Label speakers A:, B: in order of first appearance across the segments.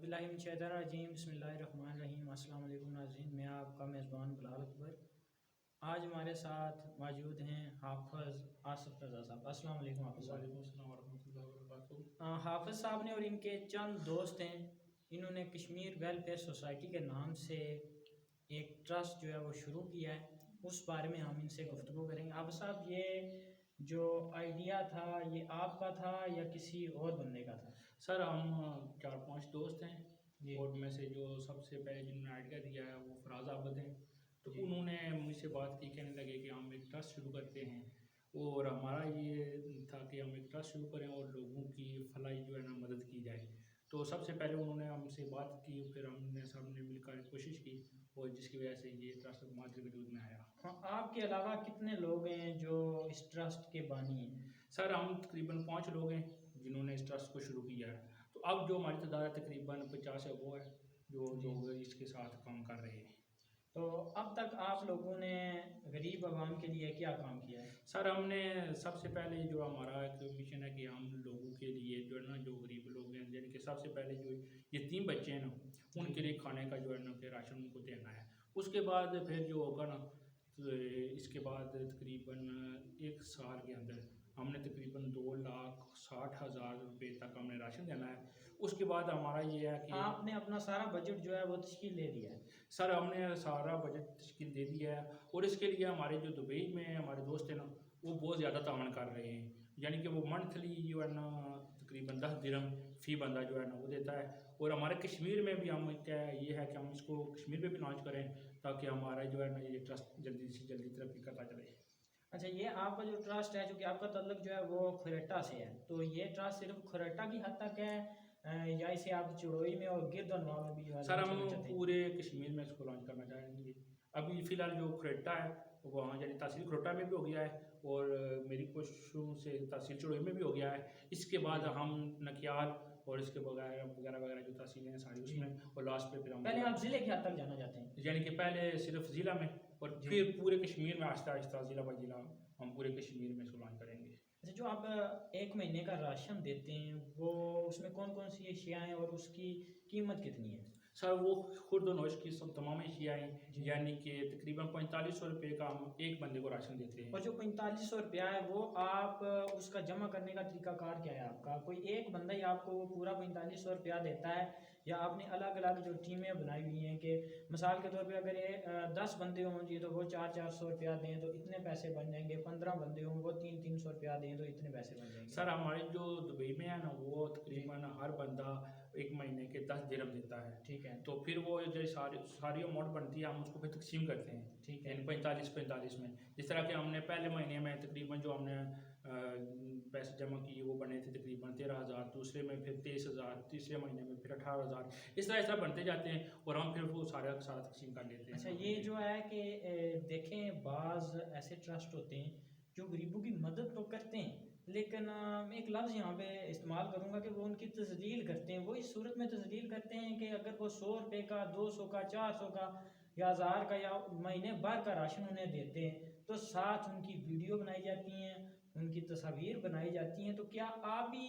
A: باللہ من الشیطان الرجیم بسم اللہ الرحمن الرحیم۔ السلام علیکم ناظرین، میں آپ کا میزبان بلال اکبر۔ آج ہمارے ساتھ موجود ہیں حافظ آصف رضا صاحب۔ السلام علیکم حافظ صاحب۔
B: وعلیکم السلام ورحمۃ اللہ وبرکاتہ۔
A: حافظ صاحب نے اور ان کے چند دوست ہیں، انہوں نے کشمیر ویلفیئر سوسائٹی کے نام سے ایک ٹرسٹ جو ہے وہ شروع کیا ہے، اس بارے میں ہم ان سے گفتگو کریں گے۔ حافظ صاحب، یہ جو آئیڈیا تھا یہ آپ کا تھا یا کسی اور بندے کا تھا؟
B: سر ہم 4-5 دوست ہیں
A: جی۔
B: اور میں سے جو سب سے پہلے جنہوں نے آئیڈیا دیا ہے وہ فراز عابد ہیں، تو انہوں نے مجھ سے بات کی، کہنے لگے کہ ہم ایک ٹرسٹ شروع کرتے ہیں، اور ہمارا یہ تھا کہ ہم ایک ٹرسٹ شروع کریں اور لوگوں کی فلاحی جو ہے نا مدد کی جائے۔ تو سب سے پہلے انہوں نے ہم سے بات کی، پھر ہم نے سب نے مل کر کوشش کی، اور جس کی وجہ سے یہ ٹرسٹ ہمارے وجود میں آیا۔
A: ہاں، آپ کے علاوہ کتنے لوگ ہیں جو اس ٹرسٹ کے بانی ہیں؟
B: سر ہم تقریباً 5 لوگ ہیں جنہوں نے اس ٹرسٹ کو شروع کیا ہے، تو اب جو ہماری تعداد ہے تقریباً 50 ہے، وہ ہے جو لوگ اس کے ساتھ کام کر رہے ہیں۔
A: تو اب تک آپ لوگوں نے غریب عوام کے لیے کیا کام کیا ہے؟
B: سر ہم نے سب سے پہلے جو ہمارا ایک مشن ہے کہ ہم لوگوں کے لیے جو ہے نا، جو غریب لوگ ہیں، یعنی کہ سب سے پہلے جو یتیم بچے ہیں نا، ان کے لیے کھانے کا جو ہے نا کہ راشن ان کو دینا ہے۔ اس کے بعد پھر جو ہوگا نا، اس کے بعد تقریباً 1 سال کے اندر ہم نے تقریباً 2,60,000 روپے تک ہم نے راشن دینا ہے۔ اس کے بعد ہمارا یہ ہے کہ
A: آپ نے اپنا سارا بجٹ جو ہے وہ تشکیل دے دیا ہے؟
B: سر ہم نے سارا بجٹ تشکیل دے دیا ہے، اور اس کے لیے ہمارے جو دبئی میں ہمارے دوست ہیں نا، وہ بہت زیادہ تعاون کر رہے ہیں، یعنی کہ وہ منتھلی جو ہے نا تقریباً 10 درہم فی بندہ جو ہے نا وہ دیتا ہے۔ اور ہمارے کشمیر میں بھی ہم کیا یہ ہے کہ ہم اس کو کشمیر میں بھی لانچ کریں، تاکہ ہمارا جو ہے نا یہ ٹرسٹ جلدی سے جلدی ترقی کرتا چلے۔
A: اچھا، یہ آپ کا جو ٹرسٹ ہے، چونکہ آپ کا تعلق جو ہے وہ کھریٹا سے ہے، تو یہ ٹرسٹ صرف کھریٹا کی حد تک ہے یا اسے آپ چڑوئی میں اور گرد و نواح میں بھی جو ہے
B: سر
A: لانچ کرنا
B: ہم
A: چاہتے ہیں؟
B: پورے کشمیر میں اس کو لانچ کرنا چاہیں گے۔ ابھی فی الحال جو کھریٹا ہے وہاں یعنی تحصیل کھریٹا میں بھی ہو گیا ہے، اور میری کوششوں سے تحصیل چڑوئی میں بھی ہو گیا ہے۔ اس کے بعد ہم نکیال اور اس کے وغیرہ وغیرہ جو تحصیلیں ہیں ساری اس میں، اور لاسٹ پہ پھر ہم
A: پہلے آپ ضلع کی حد تک جانا چاہتے ہیں؟
B: یعنی کہ پہلے صرف ضلع میں، اور پھر پورے کشمیر میں آہستہ آہستہ ضلع بائی ضلع ہم پورے کشمیر میں اس کو لانچ کریں گے۔
A: اچھا، جو آپ 1 مہینے کا راشن دیتے ہیں وہ اس میں کون کون سی اشیاء ہیں اور اس کی قیمت کتنی ہے؟
B: سر وہ خرد و نوش کی سب تمام اشیاء ہیں، یعنی کہ تقریباً 4500 روپے کا ہم ایک بندے کو راشن دیتے ہیں۔
A: اور جو 4500 روپیہ ہے وہ آپ اس کا جمع کرنے کا طریقہ کار کیا ہے آپ کا؟ کوئی ایک بندہ ہی آپ کو وہ پورا 4500 روپیہ دیتا ہے، یا آپ نے الگ الگ جو ٹیمیں بنائی ہوئی ہیں کہ مثال کے طور پہ اگر یہ 10 بندے ہوں جی تو وہ 400 روپیہ دیں تو اتنے پیسے بن جائیں گے، 15 بندے ہوں وہ 300 روپیہ دیں تو اتنے پیسے بن جائیں گے؟
B: سر ہمارے جو دبئی میں ہے نا، وہ تقریباً ہر بندہ 1 مہینے کے 10 درہم دیتا ہے،
A: ٹھیک ہے۔
B: تو پھر وہ جو ساری اماؤنٹ بنتی ہے ہم اس کو پھر تقسیم کرتے ہیں،
A: ٹھیک ہے،
B: یعنی 45 میں۔ جس طرح کہ ہم نے پہلے مہینے میں تقریباً جو ہم نے پیسے جمع کیے وہ بنے تھے تقریباً 13,000، دوسرے میں پھر 23,000، تیسرے مہینے میں پھر 18,000، اس طرح بنتے جاتے ہیں، اور ہم پھر وہ سارا تقسیم کر لیتے ہیں۔
A: اچھا، یہ جو ہے کہ دیکھیں بعض ایسے ٹرسٹ ہوتے ہیں جو غریبوں کی مدد تو کرتے ہیں، لیکن میں ایک لفظ یہاں پہ استعمال کروں گا کہ وہ ان کی تذلیل کرتے ہیں۔ وہ اس صورت میں تذلیل کرتے ہیں کہ اگر وہ 100 روپے کا، 200 کا، 400 کا یا 1000 کا یا مہینے بھر کا راشن انہیں دیتے ہیں، تو ساتھ ان کی ویڈیو بنائی جاتی ہیں، ان کی تصاویر بنائی جاتی ہیں۔ تو کیا آپ بھی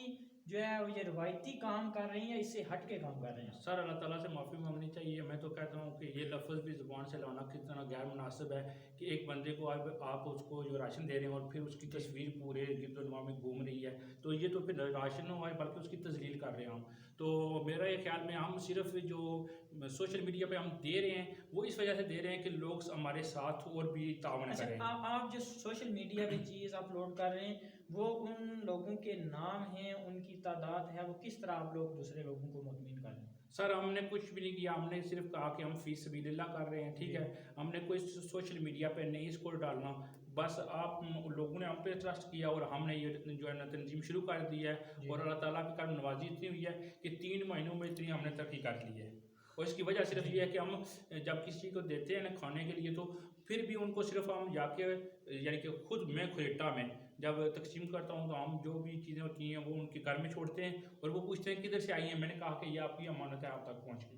A: جو ہے وہ یہ روایتی کام کر رہے ہیں یا اس سے ہٹ کے کام کر رہے ہیں؟
B: سر اللہ تعالیٰ سے معافی مانگنی چاہیے۔ میں تو کہتا ہوں کہ یہ لفظ بھی زبان سے لانا کتنا غیر مناسب ہے کہ ایک بندے کو آپ اس کو جو راشن دے رہے ہیں اور پھر اس کی تصویر پورے گرد و نواح میں گھوم رہی ہے، تو یہ تو پھر راشن نہ ہے بلکہ اس کی تذلیل کر رہے ہیں ہم۔ تو میرا یہ خیال میں ہم صرف جو سوشل میڈیا پہ ہم دے رہے ہیں وہ اس وجہ سے دے رہے ہیں کہ لوگ ہمارے ساتھ اور بھی تعاون کریں۔
A: آپ جو سوشل میڈیا پہ چیز اپلوڈ کر رہے ہیں وہ ان لوگوں کے نام ہیں، ان کی تعداد ہے، وہ کس طرح آپ لوگ دوسرے لوگوں کو مطمئن کر رہے ہیں؟
B: سر ہم نے کچھ بھی نہیں کیا، ہم نے صرف کہا کہ ہم فی سبیل اللہ کر رہے ہیں، ٹھیک ہے۔ ہم نے کوئی سوشل میڈیا پہ نہیں اس کو ڈالنا، بس آپ لوگوں نے ہم پہ ٹرسٹ کیا اور ہم نے یہ جو ہے نا تنظیم شروع کر دی ہے، اور اللہ تعالیٰ کی کرم نوازی اتنی ہوئی ہے کہ 3 مہینوں میں اتنی ہم نے ترقی کر لی ہے۔ اور اس کی وجہ صرف یہ ہے کہ ہم جب کسی کو دیتے ہیں نا کھانے کے لیے، تو پھر بھی ان کو صرف ہم جا کے یعنی کہ خود میں کھریٹا میں جب تقسیم کرتا ہوں تو ہم جو بھی چیزیں ہوتی ہیں وہ ان کے گھر میں چھوڑتے ہیں، اور وہ پوچھتے ہیں کدھر سے آئی ہیں، میں نے کہا کہ یہ آپ کی امانت ہے، آپ تک پہنچ گئی۔